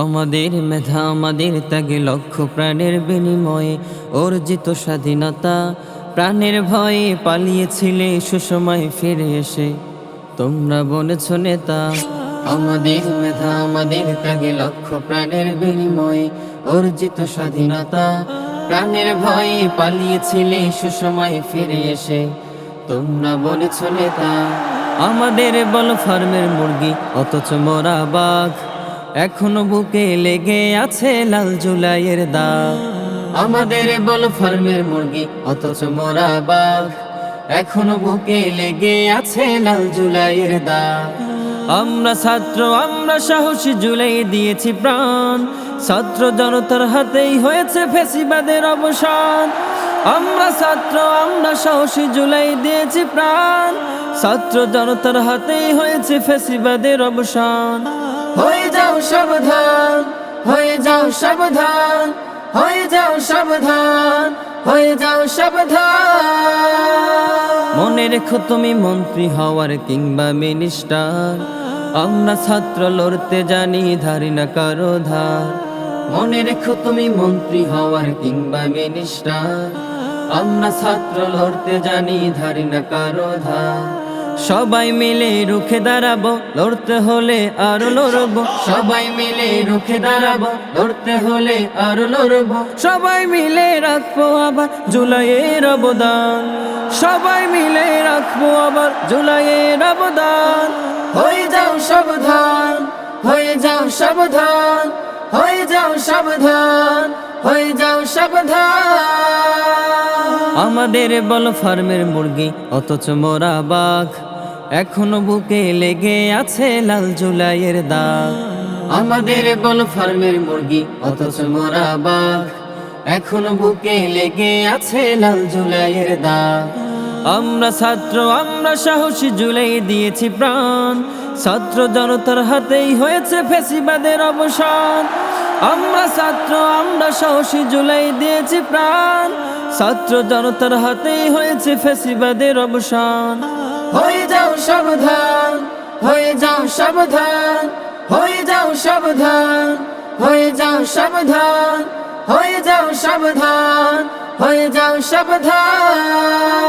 আমাদের মেধা আমাদের ত্যাগে লক্ষ প্রাণের বিনিময়ে অর্জিত স্বাধীনতা, প্রাণের ভয়ে পালিয়েছিলে সুসময় ফিরে এসে তোমরা বলেছ নেতা। আমাদের মেধা আমাদের ত্যাগে লক্ষ প্রাণের বিনিময়ে অর্জিত স্বাধীনতা, প্রাণের ভয়ে পালিয়েছিলে সুসময় ফিরে এসে তোমরা বলেছ নেতা। আমাদের বল ফার্মের মুরগি অথচ মোরা বাঘ, এখনো বুকে লেগে আছে লাল জুলাইয়ের দাগ। আমাদের বল ফার্মের মুরগি অথচ মোরা বাঘ, এখনো বুকে লেগে আছে লাল জুলাইয়ের দাগ। আমরা ছাত্র আমরা সাহসী, জুলাই দিয়েছি প্রাণ, ছাত্র জনতার হাতেই হয়েছে ফ্যাসিবাদের অবসান। আমরা ছাত্র আমরা সাহসী, জুলাই দিয়েছি প্রাণ, ছাত্র জনতার হাতেই হয়েছে ফ্যাসিবাদের অবসান। হয়ে যাও সাবধান, হয়ে যাও সাবধান, হয়ে যাও সাবধান, হয়ে যাও সাবধান। মনে রেখো তুমি মন্ত্রী হওয়ার কিংবা মিনিস্টার, আমরা ছাত্র লড়তে জানি ধারি না কারো ধার। মনে রেখো তুমি মন্ত্রী হওয়ার কিংবা মিনিস্টার, আমরা ছাত্র লড়তে জানি ধারি না কারো ধার। সবাই মিলে রুখে দাঁড়াবো, লড়তে হলে আরো লড়বো। সবাই মিলে রুখে দাঁড়াবো, লড়তে হলে আরো লড়বো। সবাই মিলে রাখবো আবার জুলাইয়ের অবদান, সবাই মিলে রাখবো আবার জুলাইয়ের অবদান। হয়ে যাও সাবধান, হয়ে যাও সাবধান, হয়ে যাও সাবধান, হয়ে যাও সাবধান। আমাদের বল ফার্মের মুরগি অথচ মোরা বাঘ, এখনো বুকে লেগে আছে লাল জুলাইয়ের দাগ। আমাদের বল ফার্মের মুরগি অথচ মোরা বাঘ, এখনো বুকে লেগে আছে লাল জুলাইয়ের দাগ। আমরা ছাত্র আমরা সাহসী, জুলাই দিয়েছি প্রাণ, ছাত্র জনতার হাতেই হয়েছে ফ্যাসিবাদের অবসান। আমরা ছাত্র আমরা সাহসী, জুলাই দিয়েছি প্রাণ, ছাত্র জনতার হাতেই হয়েছে ফ্যাসিবাদের অবসান। হয়ে যাও সাবধান, হয়ে যাও সাবধান, হয়ে যাও সাবধান, হয়ে যাও সাবধান, হয়ে যাও সাবধান, হয়ে যাও সাবধান।